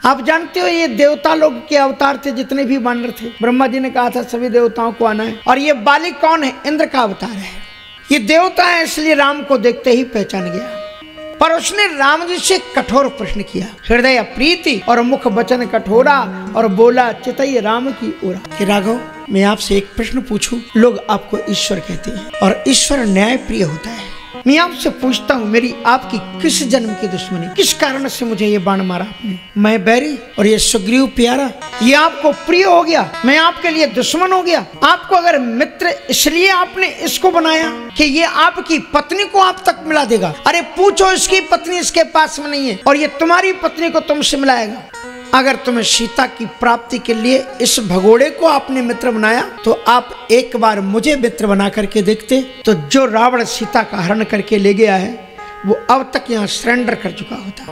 आप जानते हो ये देवता लोग के अवतार थे, जितने भी वानर थे। ब्रह्मा जी ने कहा था सभी देवताओं को आना है। और ये बाली कौन है? इंद्र का अवतार है। ये देवता है, इसलिए राम को देखते ही पहचान गया। पर उसने राम जी से कठोर प्रश्न किया, हृदय प्रीति और मुख वचन कठोरा, और बोला चितई राम की ओरा कि राघव, मैं आपसे एक प्रश्न पूछूं। लोग आपको ईश्वर कहते हैं और ईश्वर न्याय प्रिय होता है। मैं आपसे पूछता हूँ, मेरी आपकी किस जन्म की दुश्मनी, किस कारण से मुझे ये बाण मारा आपने? मैं बैरी और ये सुग्रीव प्यारा, ये आपको प्रिय हो गया, मैं आपके लिए दुश्मन हो गया। आपको अगर मित्र इसलिए आपने इसको बनाया कि ये आपकी पत्नी को आप तक मिला देगा। अरे पूछो, इसकी पत्नी इसके पास में नहीं है और ये तुम्हारी पत्नी को तुमसे मिलाएगा। अगर तुम्हें सीता की प्राप्ति के लिए इस भगोड़े को आपने मित्र बनाया, तो आप एक बार मुझे मित्र बना करके देखते, तो जो रावण सीता का हरण करके ले गया है वो अब तक यहाँ सरेंडर कर चुका होता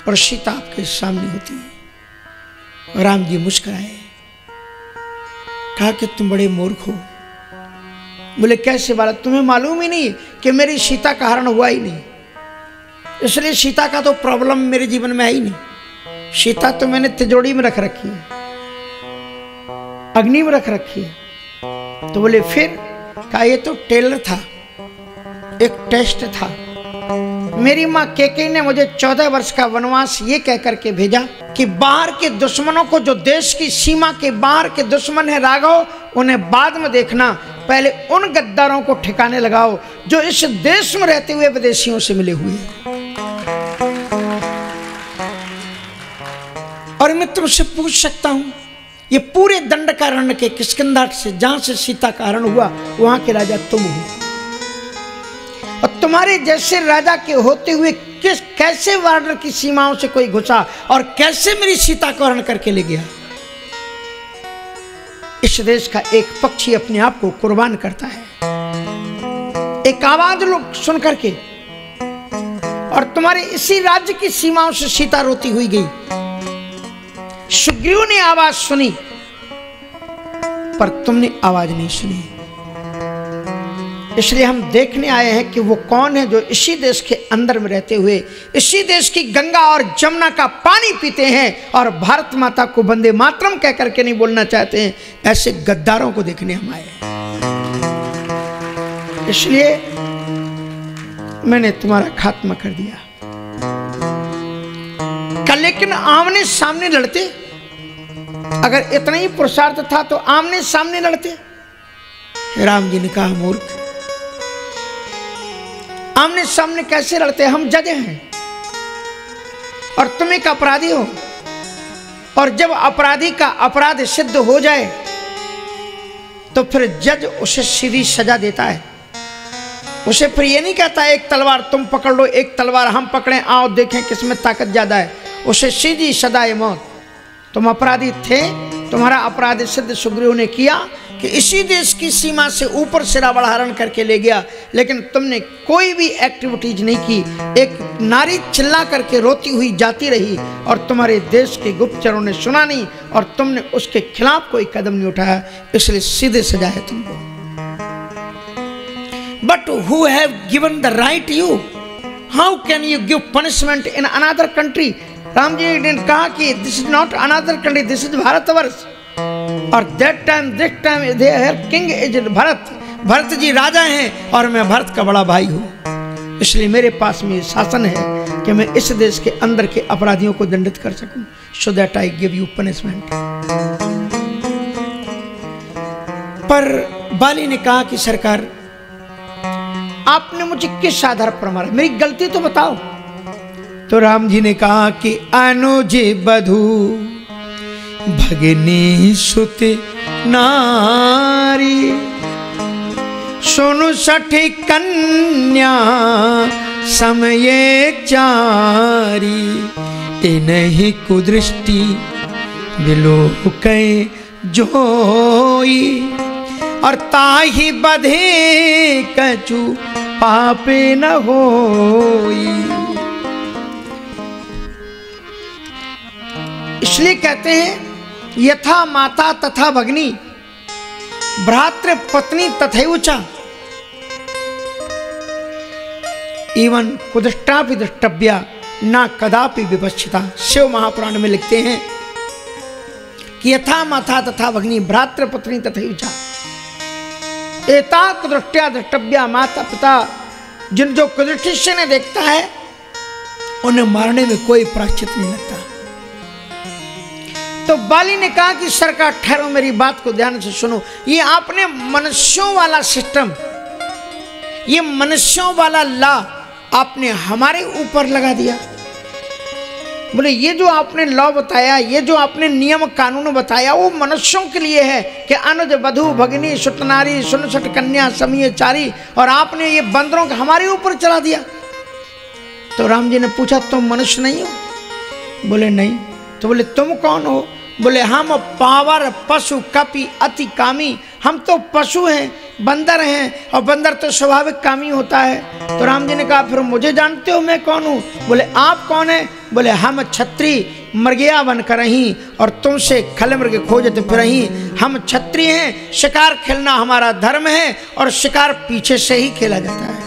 और सीता आपके सामने होती है। राम जी मुस्कुराए, कहा कि तुम बड़े मूर्ख हो। बोले कैसे बाला, तुम्हें मालूम ही नहीं कि मेरी सीता का हरण हुआ ही नहीं, इसलिए सीता का तो प्रॉब्लम मेरे जीवन में है ही नहीं। सीता तो मैंने तिजोड़ी में रख रखी है, अग्नि में रख रखी है। तो बोले फिर? कहा ये तो टेलर था, एक टेस्ट था। मेरी माँ केकई ने मुझे 14 वर्ष का वनवास ये कह करके भेजा कि बाहर के दुश्मनों को, जो देश की सीमा के बाहर के दुश्मन है राघव, उन्हें बाद में देखना, पहले उन गद्दारों को ठिकाने लगाओ जो इस देश में रहते हुए विदेशियों से मिले हुए हैं। और मैं तुमसे पूछ सकता हूं, ये पूरे दंडकारण्य के किष्किंधा से, जहां से सीता का हरण हुआ, वहां के राजा तुम हो। और तुम्हारे जैसे राजा के होते हुए कैसे वानर की सीमाओं से कोई घुसा और कैसे मेरी सीता को हरण करके ले गया? इस देश का एक पक्षी अपने आप को कुर्बान करता है, एक आवाज लोग सुन करके, और तुम्हारे इसी राज्य की सीमाओं से सीता रोती हुई गई। सुग्रीव ने आवाज सुनी पर तुमने आवाज नहीं सुनी। इसलिए हम देखने आए हैं कि वो कौन है जो इसी देश के अंदर में रहते हुए इसी देश की गंगा और जमुना का पानी पीते हैं और भारत माता को वंदे मातरम कह करके नहीं बोलना चाहते हैं। ऐसे गद्दारों को देखने हम आए हैं। इसलिए मैंने तुम्हारा खात्मा कर दिया। लेकिन आमने सामने लड़ते, अगर इतना ही पुरुषार्थ था तो आमने सामने लड़ते। राम जी ने कहा मूर्ख, आमने सामने कैसे लड़ते? हम जज हैं और तुम एक अपराधी हो, और जब अपराधी का अपराध सिद्ध हो जाए तो फिर जज उसे सीधी सजा देता है। उसे फिर ये नहीं कहता एक तलवार तुम पकड़ लो, एक तलवार हम पकड़ें, आओ देखें किसमें ताकत ज्यादा है। उसे सीधी सदाए मौत। तुम अपराधी थे, तुम्हारा अपराध सिद्ध सुग्रीव ने किया कि इसी देश की सीमा से ऊपर से रावण हरण करके ले गया, लेकिन तुमने कोई भी एक्टिविटीज नहीं की। एक नारी चिल्ला करके रोती हुई जाती रही और तुम्हारे देश के गुप्तचरों ने सुना नहीं और तुमने उसके खिलाफ कोई कदम नहीं उठाया, इसलिए सीधे सजा है तुमको। But who have given the right you? How can you give punishment in another country? Ram ji ने कहा कि this is not another country, this is Bharatvarsh. और that time this time there king is Bharat. Bharat ji राजा हैं और मैं भरत का बड़ा भाई हूँ, इसलिए मेरे पास में शासन है कि मैं इस देश के अंदर के अपराधियों को दंडित कर सकूं। So that I give you punishment. पर बाली ने कहा कि सरकार आपने मुझे किस आधार पर मारा, मेरी गलती तो बताओ। तो राम जी ने कहा कि अनुजे बधू भगनी सुते नारी, सोनु सठी कन्या समय चारी, इन्हीं कुदृष्टि विलोकै जोई, और ताही बधे कछु पापे न होई। इसलिए कहते हैं यथा माता तथा भगनी, भ्रातृ पत्नी तथैवच, एवं कुदृष्टा भी द्रष्टव्या ना कदापि विपश्चिता। शिव महापुराण में लिखते हैं कि यथा माथा तथा भगिनी भ्रातृ पत्नी तथैव एताक दृष्टया द्रष्टव्या। माता पिता जिन जो कुदृष्टि से ने देखता है उन्हें मारने में कोई प्रायश्चित नहीं लगता। तो बाली ने कहा कि सरकार ठहरो, मेरी बात को ध्यान से सुनो। ये आपने मनुष्यों वाला सिस्टम, ये मनुष्यों वाला लॉ आपने हमारे ऊपर लगा दिया। बोले ये जो आपने लॉ बताया, ये जो आपने नियम कानून बताया वो मनुष्यों के लिए है कि अनुज वधु भगिनी सुतनारी सुनसठ कन्या समयचारी, और आपने ये बंदरों को हमारे ऊपर चला दिया। तो राम जी ने पूछा तुम मनुष्य नहीं हो? बोले नहीं। तो बोले तुम कौन हो? बोले हम पावर पशु कपि अति कामी। हम तो पशु हैं, बंदर हैं, और बंदर तो स्वाभाविक कामी होता है। तो राम जी ने कहा फिर मुझे जानते हो मैं कौन हूँ? बोले आप कौन है? बोले हम क्षत्रिय मृगया बन कर रही और तुमसे खल मृग खोजते फिर रही। हम क्षत्रिय हैं, शिकार खेलना हमारा धर्म है और शिकार पीछे से ही खेला जाता है,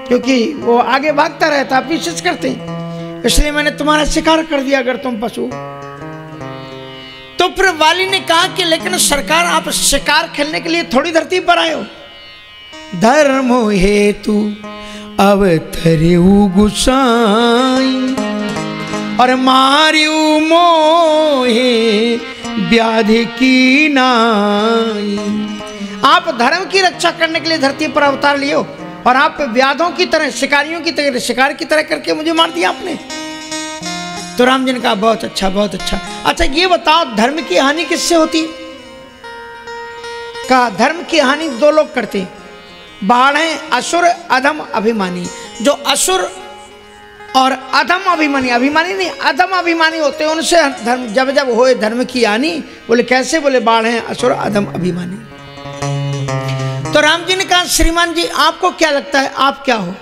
क्योंकि वो आगे भागता रहता पीछे से करते, इसलिए मैंने तुम्हारा शिकार कर दिया अगर तुम पशु। तो फिर वाली ने कहा कि लेकिन सरकार आप शिकार खेलने के लिए थोड़ी धरती पर आए हो। धर्म हेतु अवतरिउ गुसाई और मारिउ मोहे व्याधि की नाई। आप धर्म की रक्षा करने के लिए धरती पर अवतार लिए हो और आप व्याधों की तरह, शिकारियों की तरह, शिकार की तरह करके मुझे मार दिया आपने। तो राम जी ने कहा बहुत अच्छा बहुत अच्छा। अच्छा ये बताओ धर्म की हानि किससे होती? कहा धर्म की हानि दो लोग करते हैं, बाढ़ है असुर अधम अभिमानी। जो असुर और अधम अभिमानी, अभिमानी नहीं अधम अभिमानी होते हैं, उनसे धर्म जब जब होए धर्म की हानि। बोले कैसे? बोले बाढ़ है असुर अधम अभिमानी। तो राम जी ने कहा श्रीमान जी आपको क्या लगता है आप क्या हो?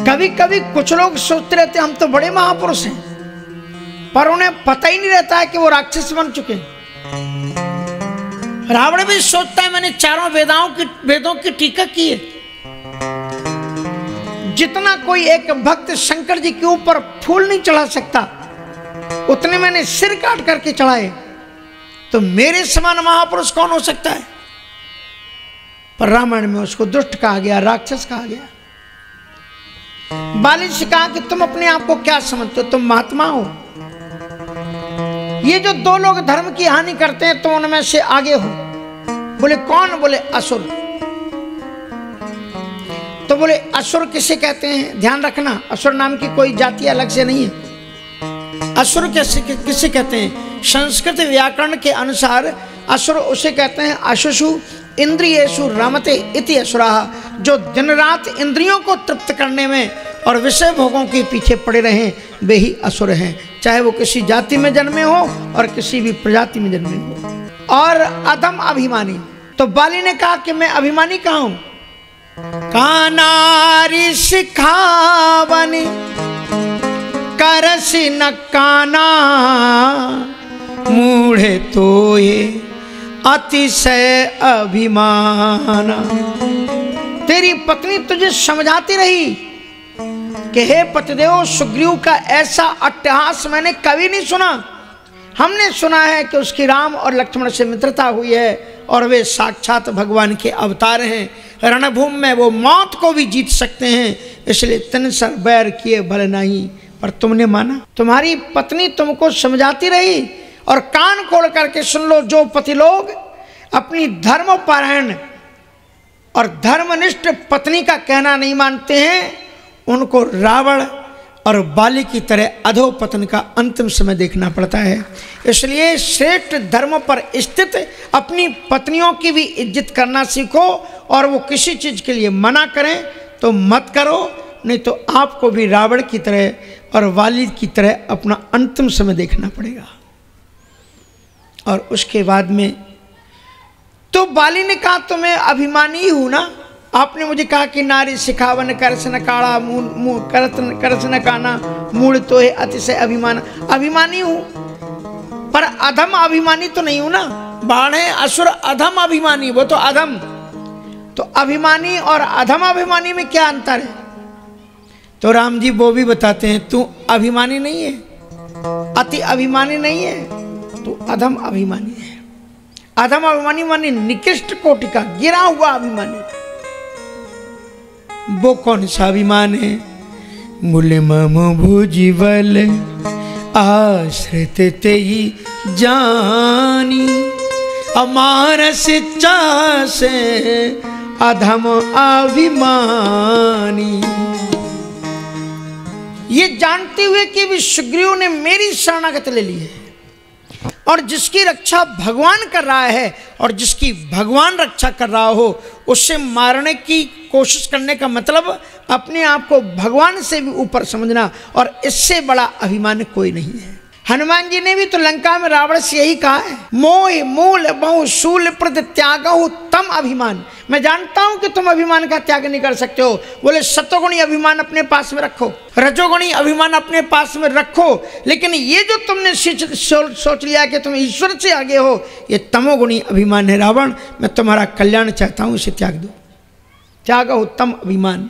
कभी कभी कुछ लोग सोचते रहते हम तो बड़े महापुरुष हैं, पर उन्हें पता ही नहीं रहता है कि वो राक्षस बन चुके हैं। रावण भी सोचता है मैंने चारों वेदों की टीका की है। जितना कोई एक भक्त शंकर जी के ऊपर फूल नहीं चढ़ा सकता, उतने मैंने सिर काट करके चढ़ाए, तो मेरे समान महापुरुष कौन हो सकता है? पर रामायण में उसको दुष्ट कहा गया, राक्षस कहा गया। बाली से कहा कि तुम अपने आप को क्या समझते हो? तुम महात्मा हो। ये जो दो लोग धर्म की हानि करते हैं तो उनमें से आगे हो। बोले कौन? बोले असुर। तो बोले असुर किसे कहते हैं? ध्यान रखना, असुर नाम की कोई जाति अलग से नहीं है। असुर किसे कहते हैं? संस्कृत व्याकरण के अनुसार असुर उसे कहते हैं अशुषु इंद्रियेषु रमते इति असुराः, जो दिन रात इंद्रियों को तृप्त करने में और विषय भोगों के पीछे पड़े रहें वे ही असुर हैं, चाहे वो किसी जाति में जन्मे हो और किसी भी प्रजाति में जन्मे हो। और अधम अभिमानी, तो बाली ने कहा कि मैं अभिमानी कहाँ हूं? कानारी सिखावनी करसी न काना मूढ़े तो ये अतिशय अभिमाना। तेरी पत्नी तुझे समझाती रही कि हे पतिदेव सुग्रीव का ऐसा अट्टहास मैंने कभी नहीं सुना। हमने सुना है कि उसकी राम और लक्ष्मण से मित्रता हुई है और वे साक्षात भगवान के अवतार हैं, रणभूमि में वो मौत को भी जीत सकते हैं, इसलिए तिन सर बैर किए भले नहीं। पर तुमने माना? तुम्हारी पत्नी तुमको समझाती रही। और कान खोल करके सुन लो, जो पति लोग अपनी धर्मपरायण और धर्मनिष्ठ पत्नी का कहना नहीं मानते हैं उनको रावण और बाली की तरह अधोपतन का अंतिम समय देखना पड़ता है। इसलिए श्रेष्ठ धर्म पर स्थित अपनी पत्नियों की भी इज्जत करना सीखो, और वो किसी चीज के लिए मना करें तो मत करो, नहीं तो आपको भी रावण की तरह और वाली की तरह अपना अंतिम समय देखना पड़ेगा। और उसके बाद में तो बाली ने कहा तो मैं अभिमानी ही हूं ना। आपने मुझे कहा कि नारी सिखावन करसन काड़ा करसन काना मूल तो है अतिशय अभिमान। अभिमानी हूं पर अधम अभिमानी तो नहीं हूं ना। बाण है असुर अधम अभिमानी, वो तो अधम। तो अभिमानी और अधम अभिमानी में क्या अंतर है? तो राम जी वो भी बताते हैं, तू अभिमानी नहीं है, अति अभिमानी नहीं है, तू अधम अभिमानी है। अधम अभिमानी माने निकृष्ट कोटि का गिरा हुआ अभिमानी। वो कौन सा अभिमान है? बोले मम भुजीवल आश्रित ते ही जानी, अमानस से अधम अभिमानी। ये जानते हुए कि भी सुग्रीव ने मेरी शरणागत ले ली है और जिसकी रक्षा भगवान कर रहा है और जिसकी भगवान रक्षा कर रहा हो, उससे मारने की कोशिश करने का मतलब अपने आप को भगवान से भी ऊपर समझना, और इससे बड़ा अभिमान कोई नहीं है। हनुमान जी ने भी तो लंका में रावण से यही कहा है, मोह मूल बहु शूल प्रद त्यागहु तम अभिमान। मैं जानता हूं कि तुम अभिमान का त्याग नहीं कर सकते हो। बोले सतोगुणी अभिमान अपने पास में रखो, रजोगुणी अभिमान अपने पास में रखो, लेकिन ये जो तुमने सोच लिया कि तुम ईश्वर से आगे हो, ये तमोगुणी अभिमान है। रावण, मैं तुम्हारा कल्याण चाहता हूं, इसे त्याग दो। त्यागहु तम अभिमान,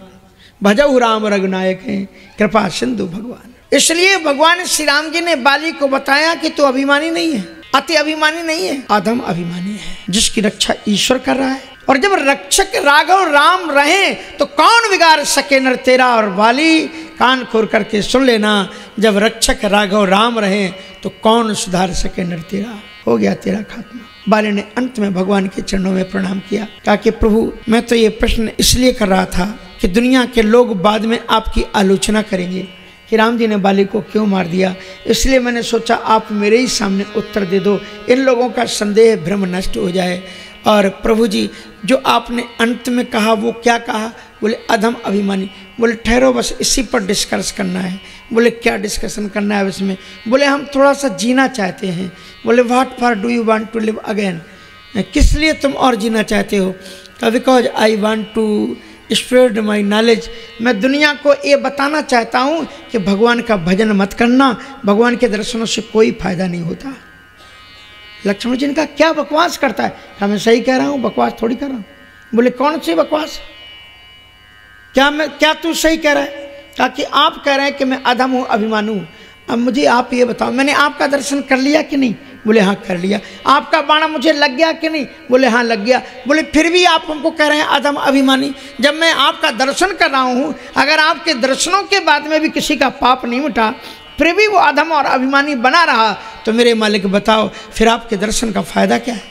भजहु राम रघुनायक है, कृपा सिंधु भगवान। इसलिए भगवान श्री राम जी ने बाली को बताया कि तू अभिमानी नहीं है, अति अभिमानी नहीं है, अधम अभिमानी है, जिसकी रक्षा ईश्वर कर रहा है। और जब रक्षक राघव राम रहे तो कौन बिगाड़ सके नर तेरा। और बाली कान खोल करके सुन लेना, जब रक्षक राघव राम रहे तो कौन सुधार सके नर तेरा। हो गया तेरा खात्मा। बाली ने अंत में भगवान के चरणों में प्रणाम किया, कहा कि प्रभु मैं तो ये प्रश्न इसलिए कर रहा था कि दुनिया के लोग बाद में आपकी आलोचना करेंगे कि राम जी ने बाली को क्यों मार दिया, इसलिए मैंने सोचा आप मेरे ही सामने उत्तर दे दो, इन लोगों का संदेह भ्रम नष्ट हो जाए। और प्रभु जी जो आपने अंत में कहा वो क्या कहा? बोले अधम अभिमानी। बोले ठहरो, बस इसी पर डिस्कस करना है। बोले क्या डिस्कशन करना है इसमें? बोले हम थोड़ा सा जीना चाहते हैं। बोले what for do you want to live again, किस लिए तुम और जीना चाहते हो? Because I want to spread my knowledge. मैं दुनिया को ये बताना चाहता हूँ कि भगवान का भजन मत करना, भगवान के दर्शनों से कोई फायदा नहीं होता। लक्ष्मण जी ने कहा क्या बकवास करता है? कहा मैं सही कह रहा हूँ, बकवास थोड़ी कर रहा हूँ। बोले कौन सी बकवास? क्या तू सही कह रहा है? कहा कि आप कह रहे हैं कि मैं अधम हूँ, अभिमान हूँ। अब मुझे आप ये बताओ, मैंने आपका दर्शन कर लिया कि नहीं? बोले हाँ कर लिया। आपका बाणा मुझे लग गया कि नहीं? बोले हाँ लग गया। बोले फिर भी आप हमको कह रहे हैं अधम अभिमानी, जब मैं आपका दर्शन कर रहा हूँ। अगर आपके दर्शनों के बाद में भी किसी का पाप नहीं मिटा, फिर भी वो अधम और अभिमानी बना रहा, तो मेरे मालिक बताओ फिर आपके दर्शन का फायदा क्या है?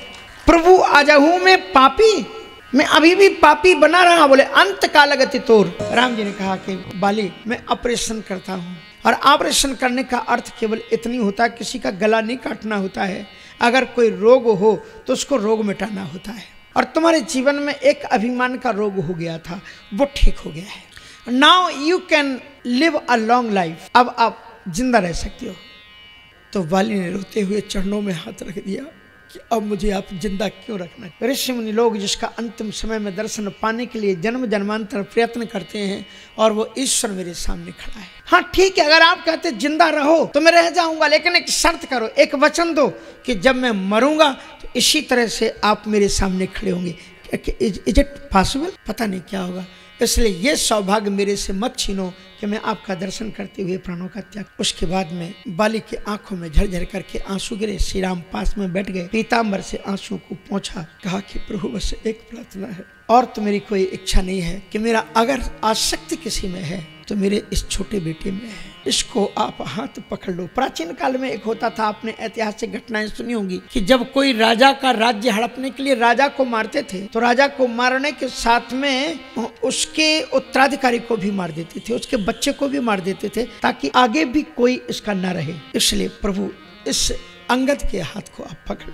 प्रभु आजहू में पापी, मैं अभी भी पापी बना रहा। बोले अंत कालगति तोर। राम जी ने कहा कि बाली मैं ऑपरेशन करता हूँ, और ऑपरेशन करने का अर्थ केवल इतनी होता है, किसी का गला नहीं काटना होता है। अगर कोई रोग हो तो उसको रोग मिटाना होता है। और तुम्हारे जीवन में एक अभिमान का रोग हो गया था, वो ठीक हो गया है। Now you can live a long life, अब आप जिंदा रह सकते हो। तो बाली ने रोते हुए चरणों में हाथ रख दिया कि अब मुझे आप जिंदा क्यों रखना। ऋषि मुनि लोग जिसका अंतिम समय में दर्शन पाने के लिए जन्म जन्मांतर प्रयत्न करते हैं, और वो ईश्वर मेरे सामने खड़ा है। हाँ ठीक है, अगर आप कहते जिंदा रहो तो मैं रह जाऊंगा, लेकिन एक शर्त करो, एक वचन दो कि जब मैं मरूंगा तो इसी तरह से आप मेरे सामने खड़े होंगे। Is it possible? पता नहीं क्या होगा, इसलिए ये सौभाग्य मेरे से मत छीनो कि मैं आपका दर्शन करते हुए प्राणों का त्याग। उसके बाद में बाली के आंखों में झरझर करके आंसू गिरे। श्री राम पास में बैठ गए, पीताम्बर से आंसू को पोंछा, कहा कि प्रभु बस एक प्रार्थना है, और तो मेरी कोई इच्छा नहीं है कि मेरा अगर आसक्ति किसी में है तो मेरे इस छोटे बेटे में है, इसको आप हाथ पकड़ लो। प्राचीन काल में एक होता था, आपने ऐतिहासिक घटनाएं सुनी होंगी कि जब कोई राजा का राज्य हड़पने के लिए राजा को मारते थे, तो राजा को मारने के साथ में उसके उत्तराधिकारी को भी मार देते थे, उसके बच्चे को भी मार देते थे, ताकि आगे भी कोई इसका न रहे। इसलिए प्रभु इस अंगद के हाथ को आप पकड़